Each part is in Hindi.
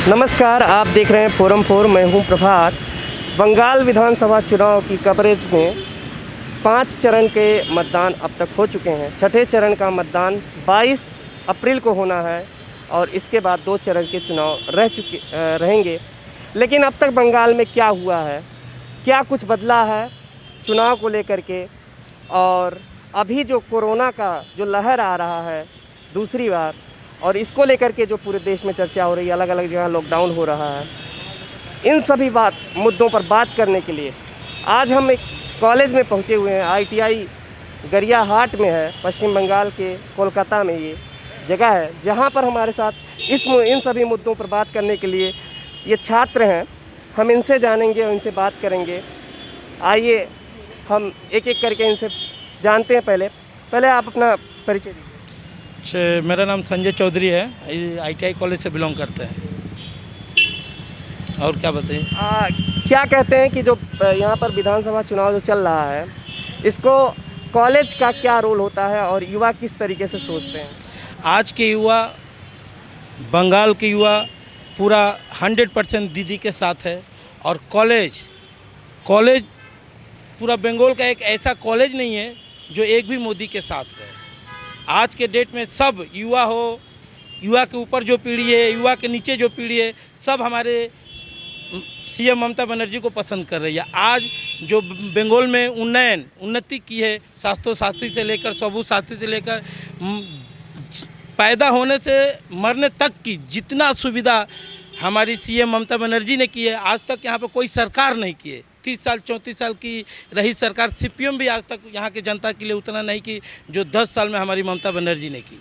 नमस्कार, आप देख रहे हैं फोरम 4। मैं हूं प्रभात। बंगाल विधानसभा चुनाव की कवरेज में 5 चरण के मतदान अब तक हो चुके हैं। छठे चरण का मतदान 22 अप्रैल को होना है और इसके बाद 2 चरण के चुनाव रहेंगे। लेकिन अब तक बंगाल में क्या हुआ है, क्या कुछ बदला है चुनाव को लेकर के, और अभी जो कोरोना का जो लहर आ रहा है दूसरी बार, और इसको लेकर के जो पूरे देश में चर्चा हो रही है, अलग अलग जगह लॉकडाउन हो रहा है, इन सभी मुद्दों पर बात करने के लिए आज हम एक कॉलेज में पहुंचे हुए हैं। ITI गरियाहाट में है, पश्चिम बंगाल के कोलकाता में ये जगह है, जहां पर हमारे साथ इन सभी मुद्दों पर बात करने के लिए ये छात्र हैं। हम इनसे जानेंगे और इनसे बात करेंगे। आइए हम एक एक करके इनसे जानते हैं। पहले आप अपना परिचय दीजिए। मेरा नाम संजय चौधरी है, ITI कॉलेज से बिलोंग करते हैं। और क्या बताएं? क्या कहते हैं कि जो यहाँ पर विधानसभा चुनाव जो चल रहा है, इसको कॉलेज का क्या रोल होता है और युवा किस तरीके से सोचते हैं? आज के युवा, बंगाल के युवा पूरा 100% दीदी के साथ है। और कॉलेज पूरा बंगाल का एक ऐसा कॉलेज नहीं है जो एक भी मोदी के साथ है। आज के डेट में सब युवा हो, युवा के ऊपर जो पीढ़ी है, युवा के नीचे जो पीढ़ी है, सब हमारे CM ममता बनर्जी को पसंद कर रही है। आज जो बंगाल में उन्नति की है, स्वास्थ्य साथी से लेकर सबू साथी से लेकर पैदा होने से मरने तक की जितना सुविधा हमारी CM ममता बनर्जी ने की है, आज तक यहाँ पर कोई सरकार नहीं की है। 30 साल 34 साल की रही सरकार, CPM भी आज तक यहाँ के जनता के लिए उतना नहीं की जो 10 साल में हमारी ममता बनर्जी ने की।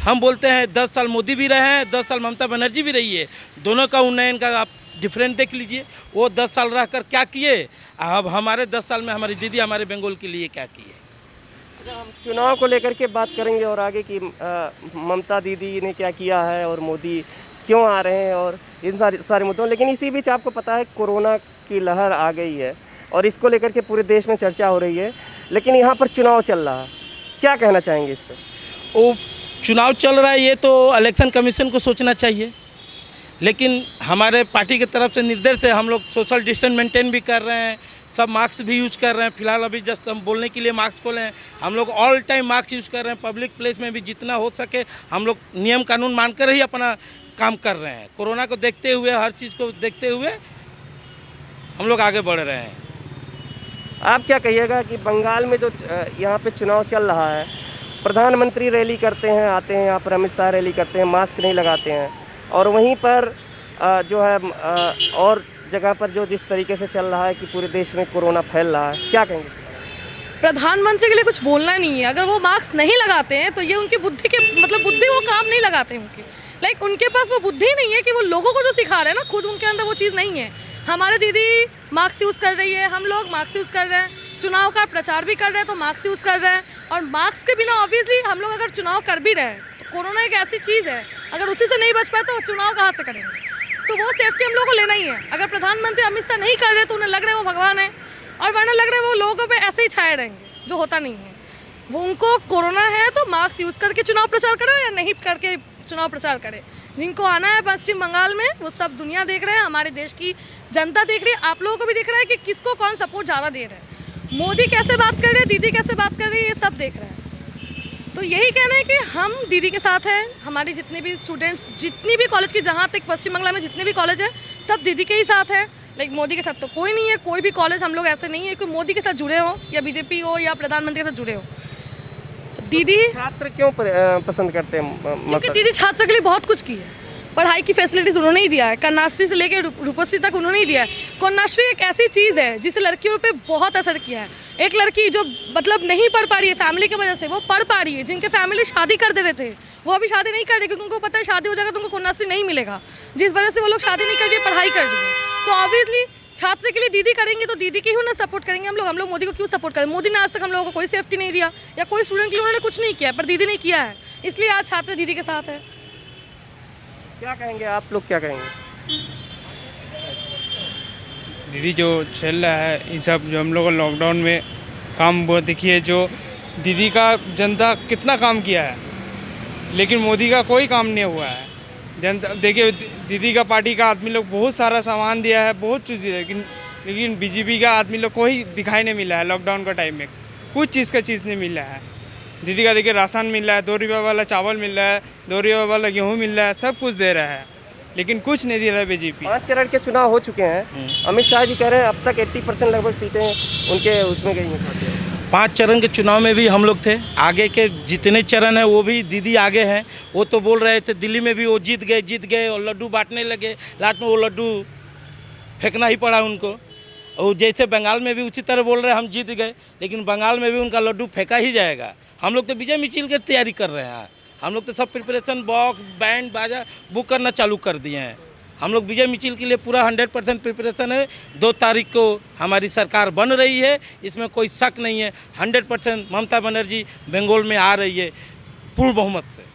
हम बोलते हैं 10 साल मोदी भी रहे हैं, 10 साल ममता बनर्जी भी रही है। दोनों का उन्नयन का आप डिफरेंट देख लीजिए। वो 10 साल रह कर क्या किए, अब हमारे 10 साल में हमारी दीदी हमारे बंगाल के लिए क्या किए। हम चुनाव को लेकर के बात करेंगे और आगे की ममता दीदी ने क्या किया है और मोदी क्यों आ रहे हैं और इन सारे मुद्दों। लेकिन इसी बीच आपको पता है कोरोना की लहर आ गई है और इसको लेकर के पूरे देश में चर्चा हो रही है। लेकिन यहाँ पर चुनाव चल रहा है, क्या कहना चाहेंगे इस पर? वो चुनाव चल रहा है, ये तो इलेक्शन कमीशन को सोचना चाहिए। लेकिन हमारे पार्टी की तरफ से निर्देश है, हम लोग सोशल डिस्टेंस मेंटेन भी कर रहे हैं, सब मास्क भी यूज़ कर रहे हैं। फिलहाल अभी जस्ट हम बोलने के लिए मास्क खोले हैं। हम लोग ऑल टाइम मास्क यूज़ कर रहे हैं। पब्लिक प्लेस में भी जितना हो सके हम लोग नियम कानून मानकर ही अपना काम कर रहे हैं। कोरोना को देखते हुए, हर चीज़ को देखते हुए हम लोग आगे बढ़ रहे हैं। आप क्या कहिएगा कि बंगाल में जो यहाँ पे चुनाव चल रहा है, प्रधानमंत्री रैली करते हैं, आते हैं यहाँ पर, अमित शाह रैली करते हैं, मास्क नहीं लगाते हैं, और वहीं पर जो है और जगह पर जो जिस तरीके से चल रहा है कि पूरे देश में कोरोना फैल रहा है, क्या कहेंगे? प्रधानमंत्री के लिए कुछ बोलना नहीं है। अगर वो मास्क नहीं लगाते हैं तो ये उनकी बुद्धि के बुद्धि वो काम नहीं लगाते हैं उनकी। उनके पास वो बुद्धि नहीं है कि वो लोगों को जो सिखा रहे हैं ना, खुद उनके अंदर वो चीज़ नहीं है। हमारे दीदी मास्क यूज़ कर रही है, हम लोग मास्क यूज़ कर रहे हैं, चुनाव का प्रचार भी कर रहे हैं तो मास्क यूज़ कर रहे हैं। और मास्क के बिना ऑब्वियसली हम लोग अगर चुनाव कर भी रहे हैं तो कोरोना एक ऐसी चीज़ है, अगर उसी से नहीं बच पाए तो चुनाव कहाँ से करेंगे? तो वो सेफ्टी हम लोग को लेना ही है। अगर प्रधानमंत्री अमित शाह नहीं कर रहे तो उन्हें लग रहा है वो भगवान है, और वरना लग रहा है वो लोगों पे ऐसे ही छाए रहेंगे, जो होता नहीं है। वो उनको कोरोना है तो मास्क यूज़ करके चुनाव प्रचार करे या नहीं करके चुनाव प्रचार करे। जिनको आना है पश्चिम बंगाल में, वो सब दुनिया देख रहे हैं, हमारे देश की जनता देख रही है, आप लोगों को भी दिख रहा है कि किसको कौन सपोर्ट ज़्यादा दे रहा है। मोदी कैसे बात कर रहे हैं, दीदी कैसे बात कर रही है, ये सब देख रहे हैं। तो यही कहना है कि हम दीदी के साथ हैं। हमारी जितने भी स्टूडेंट्स, जितनी भी कॉलेज की, जहाँ तक पश्चिम बंगाल में जितने भी कॉलेज है, सब दीदी के ही साथ है। मोदी के साथ तो कोई नहीं है। कोई भी कॉलेज हम लोग ऐसे नहीं है कि मोदी के साथ जुड़े हो या BJP हो या प्रधानमंत्री के साथ जुड़े हो। तो दीदी छात्र क्यों पसंद करते हैं? क्योंकि दीदी छात्र के लिए बहुत कुछ की है। पढ़ाई की फैसिलिटीज़ उन्होंने ही दिया है, कन्याश्री से लेकर रूपश्री तक उन्होंने ही दिया है। कन्याश्री एक ऐसी चीज़ है जिससे लड़कियों पे बहुत असर किया है। एक लड़की जो नहीं पढ़ पा रही है फैमिली की वजह से, वो पढ़ पा रही है। जिनके फैमिली शादी कर दे रहे थे वो अभी शादी नहीं कर रहे क्योंकि उनको पता है शादी हो जाएगा तो उनको कन्याश्री नहीं मिलेगा, जिस वजह से वो लोग शादी नहीं कर रही, पढ़ाई कर रही है। तो ऑब्वियसली छात्र के लिए दीदी करेंगे तो दीदी की ही ना सपोर्ट करेंगे हम लोग मोदी को क्यों सपोर्ट करें? मोदी ने आज तक हम लोगों को कोई सेफ्टी नहीं दिया या कोई स्टूडेंट के लिए उन्होंने कुछ नहीं किया, पर दीदी ने किया है, इसलिए आज छात्र दीदी के साथ है। क्या कहेंगे आप लोग, क्या कहेंगे? दीदी जो चल रहा है ये सब, जो हम लोग लॉकडाउन में काम, वो देखिए जो दीदी का जनता कितना काम किया है, लेकिन मोदी का कोई काम नहीं हुआ है। जनता देखिए, दीदी का पार्टी का आदमी लोग बहुत सारा सामान दिया है, बहुत चीज़ दिया है, लेकिन बीजेपी का आदमी लोग को ही दिखाई नहीं मिला है। लॉकडाउन का टाइम में कुछ चीज़ का चीज़ नहीं मिला है। दीदी का देखिए राशन मिल रहा है, 2 रुपये वाला चावल मिल रहा है, 2 रुपये वाला गेहूँ मिल रहा है, सब कुछ दे रहा है, लेकिन कुछ नहीं दे रहा है बीजेपी। 5 चरण के चुनाव हो चुके हैं। अमित शाह जी कह रहे हैं अब तक 80% लगभग सीटें उनके उसमें गई हैं। 5 चरण के चुनाव में भी हम लोग थे, आगे के जितने चरण हैं वो भी दीदी आगे हैं। वो तो बोल रहे थे दिल्ली में भी वो जीत गए और लड्डू बांटने लगे, लास्ट में वो लड्डू फेंकना ही पड़ा उनको। और जैसे बंगाल में भी उसी तरह बोल रहे हैं हम जीत गए, लेकिन बंगाल में भी उनका लड्डू फेंका ही जाएगा। हम लोग तो विजय मिছিল की तैयारी कर रहे हैं। हम लोग तो सब प्रिपरेशन बॉक्स बैंड बाजा बुक करना चालू कर दिए हैं। हम लोग विजय मिছিল के लिए पूरा 100% प्रिपरेशन है। 2 तारीख को हमारी सरकार बन रही है, इसमें कोई शक नहीं है। 100% ममता बनर्जी बंगाल में आ रही है पूर्ण बहुमत से।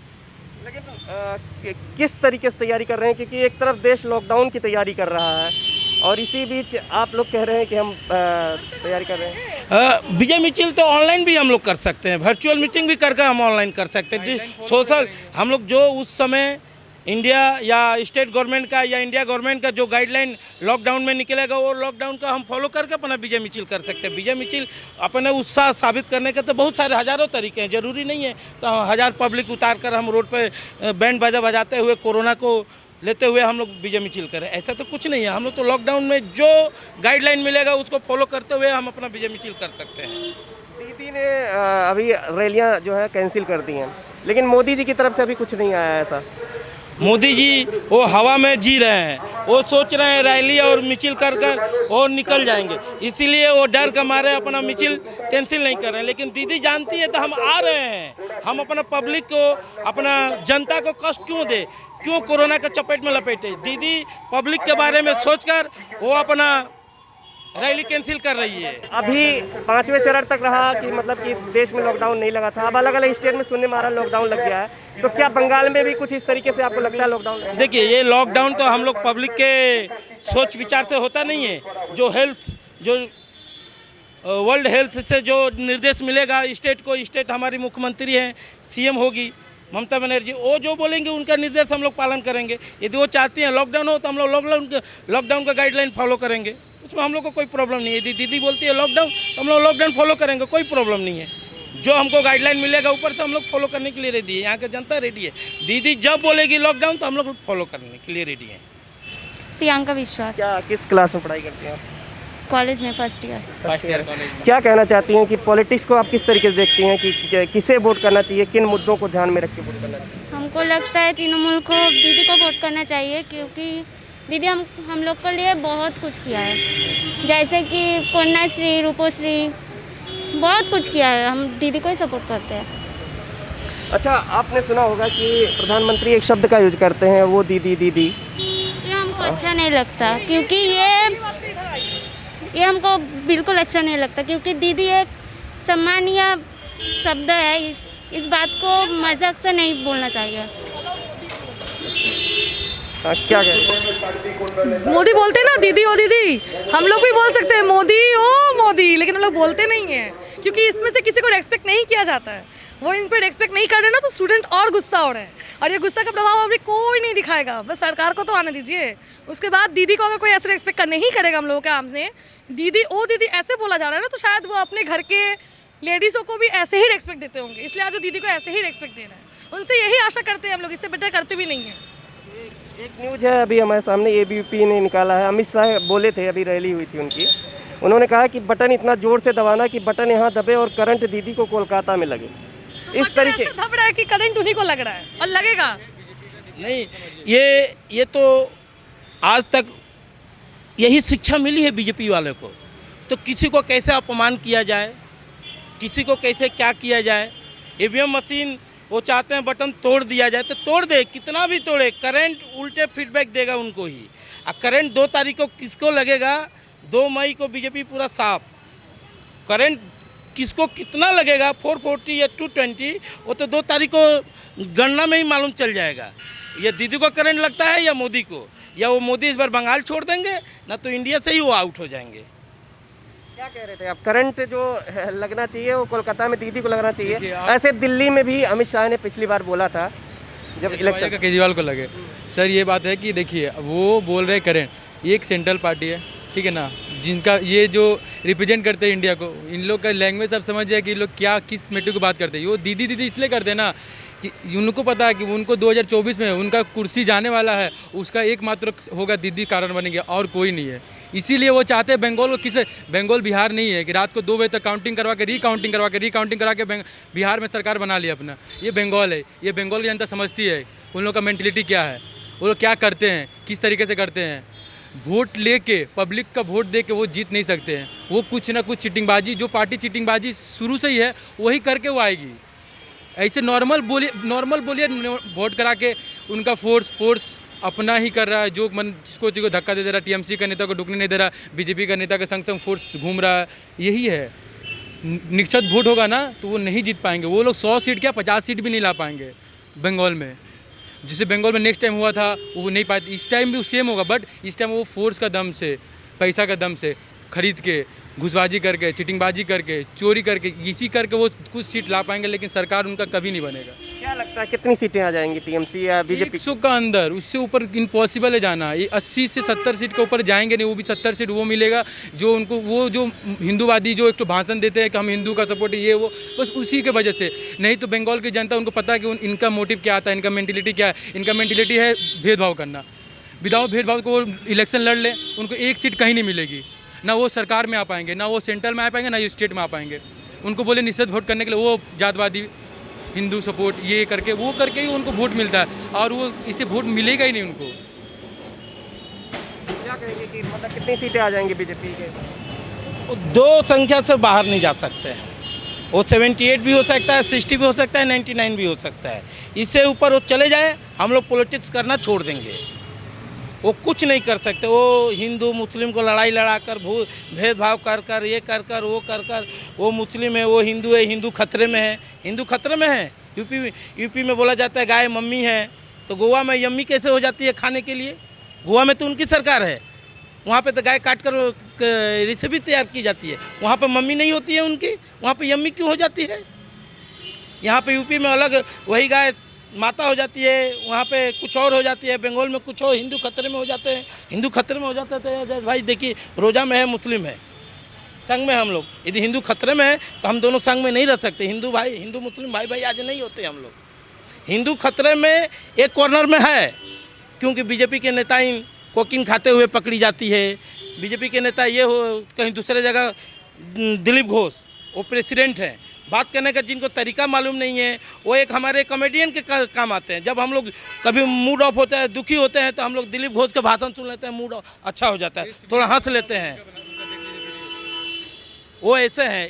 लेकिन किस तरीके से तैयारी कर रहे हैं, क्योंकि एक तरफ देश लॉकडाउन की तैयारी कर रहा है और इसी बीच आप लोग कह रहे हैं कि हम तैयारी कर रहे हैं। विजय मिছিল तो ऑनलाइन भी हम लोग कर सकते हैं, वर्चुअल मीटिंग भी करके हम ऑनलाइन कर सकते हैं। सोशल हम लोग जो उस समय इंडिया या स्टेट गवर्नमेंट का या इंडिया गवर्नमेंट का जो गाइडलाइन लॉकडाउन में निकलेगा वो लॉकडाउन का हम फॉलो करके अपना विजय मिছিল कर सकते हैं। विजय मिছিল अपने उत्साह साबित करने के तो बहुत सारे हज़ारों तरीके हैं, ज़रूरी नहीं है तो 1000 पब्लिक उतार कर हम रोड पे बैंड बाजा बजाते हुए कोरोना को लेते हुए हम लोग विजय मिছিল करें, ऐसा तो कुछ नहीं है। हम लोग तो लॉकडाउन में जो गाइडलाइन मिलेगा उसको फॉलो करते हुए हम अपना विजय मिছিল कर सकते हैं। दीदी ने अभी रैलियां जो है कैंसिल कर दी हैं, लेकिन मोदी जी की तरफ से अभी कुछ नहीं आया ऐसा। मोदी जी वो हवा में जी रहे हैं, वो सोच रहे हैं रैली और मिছিল कर और निकल जाएंगे, इसीलिए वो डर के मारे अपना मिছিল कैंसिल नहीं कर रहे हैं। लेकिन दीदी जानती है तो हम आ रहे हैं, हम अपना पब्लिक को अपना जनता को कष्ट क्यों दे, क्यों कोरोना के चपेट में लपेटे। दीदी पब्लिक के बारे में सोचकर वो अपना रैली कैंसिल कर रही है। अभी 5वें चरण तक रहा कि मतलब कि देश में लॉकडाउन नहीं लगा था, अब अलग अलग स्टेट में सुनने में आ रहा लॉकडाउन लग गया है, तो क्या बंगाल में भी कुछ इस तरीके से आपको लगता है लॉकडाउन? देखिए ये लॉकडाउन तो हम लोग पब्लिक के सोच विचार से होता नहीं है। जो वर्ल्ड हेल्थ से जो निर्देश मिलेगा स्टेट को, स्टेट हमारी मुख्यमंत्री हैं, सीएम होगी ममता बनर्जी, वो जो बोलेंगे उनका निर्देश हम लोग पालन करेंगे। यदि वो चाहती हैं लॉकडाउन हो तो हम लोग लॉकडाउन का गाइडलाइन फॉलो करेंगे, उसमें हम लोग को कोई प्रॉब्लम नहीं है। यदि दीदी बोलती है लॉकडाउन तो हम लोग लॉकडाउन फॉलो करेंगे, कोई प्रॉब्लम नहीं है। जो हमको गाइडलाइन मिलेगा ऊपर से हम लोग फॉलो करने के लिए रेडी है, यहाँ की जनता रेडी है। दीदी जब बोलेगी लॉकडाउन तो हम लोग फॉलो करने के लिए रेडी हैं। प्रियंका विश्वास। क्या किस क्लास में पढ़ाई करती हैं आप? कॉलेज में फर्स्ट ईयर। क्या कहना चाहती हैं कि पॉलिटिक्स को आप किस तरीके से देखती हैं कि किसे वोट करना चाहिए, किन मुद्दों को ध्यान में रख के वोट करना चाहिए? हमको लगता है तृणमूल को, दीदी को वोट करना चाहिए, क्योंकि दीदी हम लोग के लिए बहुत कुछ किया है, जैसे कि कन्याश्री, रूपोश्री, बहुत कुछ किया है। हम दीदी को ही सपोर्ट करते हैं। अच्छा, आपने सुना होगा कि प्रधानमंत्री एक शब्द का यूज करते हैं, वो दीदी दीदी। ये हमको अच्छा नहीं लगता, क्योंकि ये हमको बिल्कुल अच्छा नहीं लगता, क्योंकि दीदी एक सम्मानीय शब्द है। इस बात को मजाक से नहीं बोलना चाहिए। क्या कह रहे हैं? मोदी बोलते हैं ना दीदी ओ दीदी, हम लोग भी बोल सकते हैं मोदी ओ मोदी, लेकिन हम लोग बोलते नहीं हैं, क्योंकि इसमें से किसी को रेस्पेक्ट नहीं किया जाता है। वो इन पर रेस्पेक्ट नहीं कर रहे ना, तो स्टूडेंट और गुस्सा हो रहे हैं, और ये गुस्सा का प्रभाव अभी कोई नहीं दिखाएगा। बस सरकार को तो आने दीजिए, उसके बाद दीदी को अगर कोई ऐसे रेस्पेक्ट नहीं करेगा हम लोगों के सामने, दीदी ओ दीदी ऐसे बोला जा रहा है ना, तो शायद वो अपने घर के लेडीज़ों को भी ऐसे ही रेस्पेक्ट देते होंगे, इसलिए आज वो दीदी को ऐसे ही रेस्पेक्ट दे रहे हैं। उनसे यही आशा करते हैं हम लोग, इससे बेटर करते भी नहीं हैं। एक न्यूज़ है अभी हमारे सामने, एबीपी ने निकाला है। अमित शाह बोले थे, अभी रैली हुई थी उनकी, उन्होंने कहा कि बटन इतना जोर से दबाना कि बटन यहाँ दबे और करंट दीदी को कोलकाता में लगे। तो इस तरीके दब रहा है कि करंट उन्हीं को लग रहा है और लगेगा नहीं। ये तो आज तक यही शिक्षा मिली है बीजेपी वाले को, तो किसी को कैसे अपमान किया जाए, किसी को कैसे क्या किया जाए। ईवीएम मशीन वो चाहते हैं बटन तोड़ दिया जाए तो तोड़ दे, कितना भी तोड़े, करंट उल्टे फीडबैक देगा उनको ही। और करंट 2 तारीख को किसको लगेगा, 2 मई को बीजेपी पूरा साफ। करंट किसको कितना लगेगा, 440 या 220, वो तो 2 तारीख को गणना में ही मालूम चल जाएगा। ये दीदी को करंट लगता है या मोदी को, या वो मोदी इस बार बंगाल छोड़ देंगे ना, तो इंडिया से ही वो आउट हो जाएंगे। क्या कह रहे थे आप? करंट जो लगना चाहिए वो कोलकाता में दीदी को लगना चाहिए। ऐसे दिल्ली में भी अमित शाह ने पिछली बार बोला था जब इलेक्शन का केजरीवाल को लगे। सर ये बात है कि देखिए वो बोल रहे करें, ये एक सेंट्रल पार्टी है, ठीक है ना, जिनका ये जो रिप्रेजेंट करते हैं इंडिया को, इन लोग का लैंग्वेज आप समझ जाए कि ये लोग क्या किस मैटर की बात करते हैं। वो दीदी दीदी इसलिए करते हैं ना कि उनको पता है कि उनको 2024 में उनका कुर्सी जाने वाला है, उसका एकमात्र होगा दीदी कारण बनेंगे और कोई नहीं है। इसीलिए वो चाहते हैं बंगाल को, किसे बंगाल बिहार नहीं है कि रात को 2 बजे तक काउंटिंग करवा के रिकाउंटिंग करा के बिहार में सरकार बना लिया अपना। ये बंगाल है, ये बंगाल की जनता समझती है उन लोग का मेंटलिटी क्या है, वो लोग क्या करते हैं, किस तरीके से करते हैं। वोट लेके, पब्लिक का वोट दे के वो जीत नहीं सकते हैं। वो कुछ ना कुछ चीटिंगबाजी, जो पार्टी चीटिंगबाजी शुरू से ही है वही करके वो आएगी। ऐसे नॉर्मल बोलिए वोट करा के उनका फोर्स अपना ही कर रहा है, जो मन जिसको धक्का दे दे रहा है। टीएमसी का नेता को ढुकने नहीं दे रहा, बीजेपी का नेता के संग फोर्स घूम रहा है। यही है, निश्चित वोट होगा ना तो वो नहीं जीत पाएंगे। वो लोग 100 सीट क्या 50 सीट भी नहीं ला पाएंगे बंगाल में। जिसे बंगाल में नेक्स्ट टाइम हुआ था वो नहीं पाए, इस टाइम भी सेम होगा, बट इस टाइम वो फोर्स का दम से, पैसा का दम से खरीद के, घुसबाजी करके, चीटिंगबाजी करके, चोरी करके, इसी करके वो कुछ सीट ला पाएंगे, लेकिन सरकार उनका कभी नहीं बनेगा। क्या लगता है कितनी सीटें आ जाएंगी टीएमसी या बीजेपी? 100 का अंदर, उससे ऊपर इम्पॉसिबल है जाना। ये 80 से 70 सीट के ऊपर जाएंगे नहीं, वो भी 70 सीट वो मिलेगा जो उनको, वो जो हिंदूवादी जो एक तो भाषण देते हैं कि हम हिंदू का सपोर्ट, ये वो बस उसी के वजह से। नहीं तो बंगाल की जनता उनको पता है कि इनका मोटिव क्या आता है, इनका मेंटिलिटी क्या है। इनका मेंटिलिटी है भेदभाव करना। विदाउट भेदभाव को इलेक्शन लड़ ले, उनको एक सीट कहीं नहीं मिलेगी। ना वो सरकार में आ पाएंगे, ना वो सेंट्रल में आ पाएंगे, ना ये स्टेट में आ पाएंगे। उनको बोले निषेध वोट करने के लिए, वो जातवादी, हिंदू सपोर्ट, ये करके वो करके ही उनको वोट मिलता है, और वो इसे वोट मिलेगा ही नहीं उनको। क्या कहेंगे कि मतलब कितनी सीटें आ जाएंगी बीजेपी के? वो 2 संख्या से बाहर नहीं जा सकते हैं। वो 78 भी हो सकता है, 60 भी हो सकता है, 99 भी हो सकता है। इससे ऊपर वो चले जाए, हम लोग पॉलिटिक्स करना छोड़ देंगे। वो कुछ नहीं कर सकते। वो हिंदू मुस्लिम को लड़ाई लड़ा कर, भेदभाव कर कर, ये कर कर, वो कर कर, वो मुस्लिम है, वो हिंदू है, हिंदू खतरे में है। हिंदू खतरे में है। यूपी में बोला जाता है गाय मम्मी है, तो गोवा में यम्मी कैसे हो जाती है खाने के लिए? गोवा में तो उनकी सरकार है, वहाँ पे तो गाय काट कर रेसिपी तैयार की जाती है। वहाँ पे मम्मी नहीं होती है उनकी, वहाँ पे यम्मी क्यों हो जाती है? यहाँ पे यूपी में अलग वही गाय माता हो जाती है, वहाँ पे कुछ और हो जाती है, बंगाल में कुछ और। हिंदू खतरे में हो जाते हैं, हिंदू खतरे में हो जाते थे। भाई देखिए, रोजा में है, मुस्लिम है, संग में हम लोग। यदि हिंदू खतरे में है तो हम दोनों संग में नहीं रह सकते। हिंदू मुस्लिम भाई भाई आज नहीं होते हम लोग। हिंदू खतरे में एक कॉर्नर में है, क्योंकि बीजेपी के नेता इन कोकीन खाते हुए पकड़ी जाती है। बीजेपी के नेता ये हो कहीं दूसरे जगह, दिलीप घोष वो प्रेसिडेंट हैं, बात करने का जिनको तरीका मालूम नहीं है, वो एक हमारे कॉमेडियन के काम आते हैं। जब हम लोग कभी मूड ऑफ होता है, दुखी होते हैं, तो हम लोग दिलीप घोष के भाषण सुन लेते हैं, मूड अच्छा हो जाता है, थोड़ा हंस लेते हैं। वो ऐसे हैं,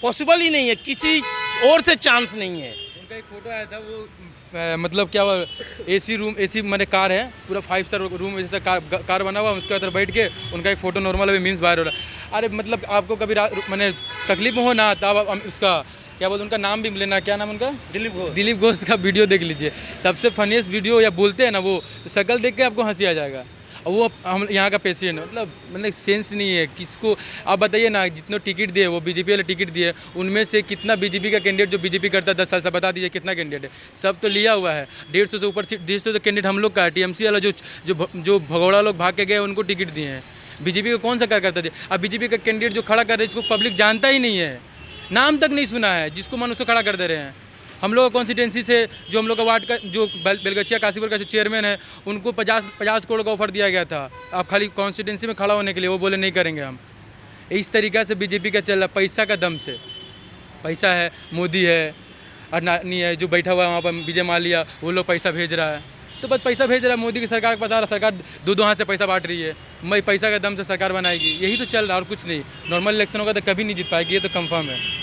पॉसिबल ही नहीं है, किसी और से चांस नहीं है। उनका एक फोटो आया था, वो मतलब क्या हुआ, एसी मैंने कार है, पूरा 5 स्टार रूम जैसा कार बना हुआ, उसके अंदर बैठ के उनका एक फोटो नॉर्मल अभी मीम्स वायरल हो रहा। अरे मतलब आपको कभी मैंने तकलीफ में हो ना, तब आप उसका क्या बोलते, उनका नाम भी लेना, क्या नाम उनका, दिलीप घोष का वीडियो देख लीजिए। सबसे फनीस्ट वीडियो, या बोलते हैं ना वो, तो शक्ल देख के आपको हंसी आ जाएगा। और वो हम यहाँ का पेशेंट, मतलब सेंस नहीं है किसको। आप बताइए ना, जितने टिकट दिए, वो बीजेपी वाले टिकट दिए, उनमें से कितना बीजेपी का कैंडिडेट जो बीजेपी करता है 10 साल से, बता दीजिए कितना कैंडिडेट है? सब तो लिया हुआ है। 150 से ऊपर 150 कैंडिडेट हम लोग का है। टीएमसी वाला जो भगोड़ा लोग भाग के गए, उनको टिकट दिए हैं। बीजेपी को कौन सा कार्य करता है? अब बीजेपी का कैंडिडेट जो खड़ा कर रहे हैं, इसको पब्लिक जानता ही नहीं है, नाम तक नहीं सुना है, जिसको मन उसको खड़ा कर दे रहे हैं। हम लोग का कॉन्स्टिटेंसी से जो हम लोग का वार्ड का जो बेलगछिया काशीपुर का जो चेयरमैन है, उनको 50 करोड़ का ऑफर दिया गया था, आप खाली कॉन्स्टिटेंसी में खड़ा होने के लिए। वो बोले नहीं करेंगे हम। इस तरीक़ा से बीजेपी का चल रहा, पैसा का दम से। पैसा है, मोदी है, अडवाणी है जो बैठा हुआ है वहाँ पर, विजय माल्या, वो लोग पैसा भेज रहा है। तो बस पैसा भेज रहा है, मोदी की सरकार को पता रहा, सरकार 2 हाथ से पैसा बांट रही है, मैं पैसा का दम से सरकार बनाएगी। यही तो चल रहा और कुछ नहीं। नॉर्मल इलेक्शन होगा तो कभी नहीं जीत पाएगी, ये तो कंफर्म है।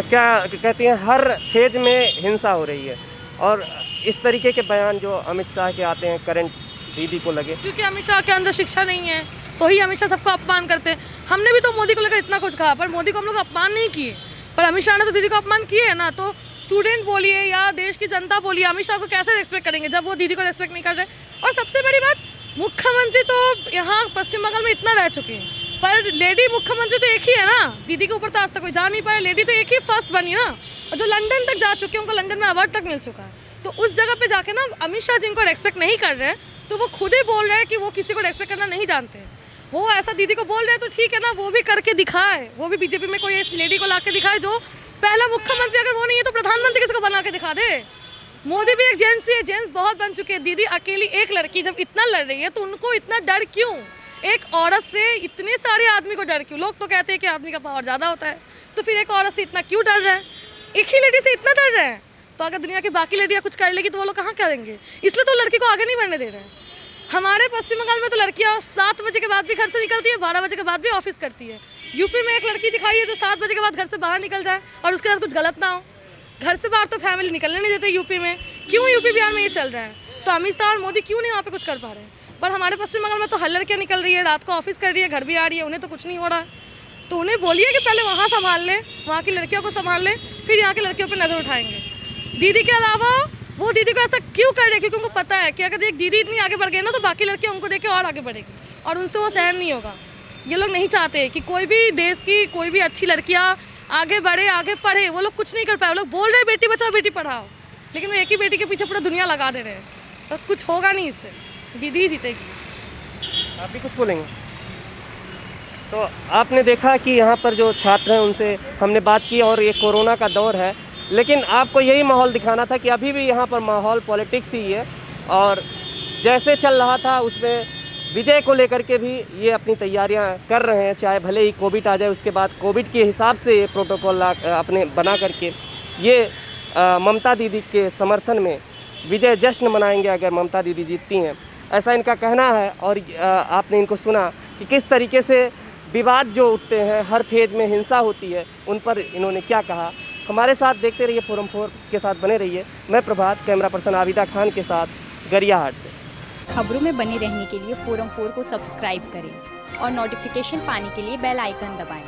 क्या कहती हैं, हर फेज में हिंसा हो रही है, और इस तरीके के बयान जो अमित शाह के आते हैं करंट दीदी को लगे, क्योंकि अमित शाह के अंदर शिक्षा नहीं है, तो ही अमित शाह सबको अपमान करते हैं। हमने भी तो मोदी को लेकर इतना कुछ कहा, पर मोदी को हम लोग अपमान नहीं किए, पर अमित शाह ने तो दीदी को अपमान किए है ना। तो स्टूडेंट बोलिए या देश की जनता बोलिए, अमित शाह को कैसे रेस्पेक्ट करेंगे जब वो दीदी को रेस्पेक्ट नहीं कर रहे? और सबसे बड़ी बात, मुख्यमंत्री तो यहाँ पश्चिम बंगाल में इतना रह चुके हैं, पर लेडी मुख्यमंत्री तो एक ही है ना। दीदी के ऊपर तो आज तक कोई जा नहीं पाया, लेडी तो एक ही फर्स्ट बनी ना। और जो लंदन तक जा चुके हैं, उनको लंदन में अवार्ड तक मिल चुका है। तो उस जगह पे जाके ना अमित शाह जिनको रेस्पेक्ट नहीं कर रहे हैं तो वो खुद ही बोल रहे हैं कि वो किसी को रेस्पेक्ट करना नहीं जानते हैं। वो ऐसा दीदी को बोल रहे हैं तो ठीक है ना, वो भी करके दिखाए, वो भी बीजेपी में कोई इस लेडी को ला के दिखाए जो पहला मुख्यमंत्री अगर वो नहीं है तो प्रधानमंत्री किसी को बना के दिखा दे। मोदी भी एक जेंट्स ही है, जेंट्स बहुत बन चुके हैं। दीदी अकेली एक लड़की जब इतना लड़ रही है तो उनको इतना डर क्यों? एक औरत से इतने सारे आदमी को डर क्यों? लोग तो कहते हैं कि आदमी का पावर ज़्यादा होता है, तो फिर एक औरत से इतना क्यों डर रहा है? एक ही लेडी से इतना डर रहे हैं तो अगर दुनिया की बाकी लेडियाँ कुछ कर लेगी तो वो लोग कहाँ करेंगे? इसलिए तो लड़की को आगे नहीं बढ़ने दे रहे हैं। हमारे पश्चिम बंगाल में तो लड़कियाँ 7 बजे के बाद भी घर से निकलती है, 12 बजे के बाद भी ऑफिस करती है। यूपी में एक लड़की दिखाई है जो 7 बजे के बाद घर से बाहर निकल जाए और उसके साथ कुछ गलत ना हो। घर से बाहर तो फैमिली निकलने नहीं देते यूपी में। क्यों यूपी बिहार में ये चल रहा है? तो अमित शाह और मोदी क्यों नहीं वहाँ पे कुछ कर पा रहे हैं? पर हमारे पश्चिम बंगाल में तो हर लड़कियाँ निकल रही है, रात को ऑफिस कर रही है, घर भी आ रही है, उन्हें तो कुछ नहीं हो रहा है। तो उन्हें बोलिए कि पहले वहाँ संभाल ले, वहाँ की लड़कियों को संभाल ले, फिर यहाँ की लड़कियों पर नज़र उठाएंगे। दीदी के अलावा वो दीदी को ऐसा क्यों कर रहे हैं? क्योंकि उनको पता है कि अगर एक दीदी इतनी आगे बढ़ गई ना तो बाकी लड़कियाँ उनको देख के और आगे बढ़ेगी और उनसे वो सहन नहीं होगा। ये लोग नहीं चाहते कि कोई भी देश की कोई भी अच्छी लड़कियाँ आगे बढ़े, आगे पढ़े। वो लोग कुछ नहीं कर पाए। वो लोग बोल रहे हैं बेटी बचाओ बेटी पढ़ाओ, लेकिन वो एक ही बेटी के पीछे पूरा दुनिया लगा दे रहे हैं और कुछ होगा नहीं इससे। दीदी ही जीतेगी। आप भी कुछ बोलेंगे? तो आपने देखा कि यहाँ पर जो छात्र हैं उनसे हमने बात की और ये कोरोना का दौर है, लेकिन आपको यही माहौल दिखाना था कि अभी भी यहाँ पर माहौल पॉलिटिक्स ही है और जैसे चल रहा था उसमें विजय को लेकर के भी ये अपनी तैयारियां कर रहे हैं। चाहे भले ही कोविड आ जाए, उसके बाद कोविड के हिसाब से ये प्रोटोकॉल अपने बना करके ये ममता दीदी के समर्थन में विजय जश्न मनाएंगे अगर ममता दीदी जीतती हैं, ऐसा इनका कहना है। और आपने इनको सुना कि किस तरीके से विवाद जो उठते हैं, हर फेज में हिंसा होती है, उन पर इन्होंने क्या कहा। हमारे साथ देखते रहिए, फोरम 4 के साथ बने रहिए। मैं प्रभात, कैमरा पर्सन आबिदा खान के साथ, गरियाहाट से। खबरों में बने रहने के लिए फोरम 4 को सब्सक्राइब करें और नोटिफिकेशन पाने के लिए बेल आइकन दबाएं।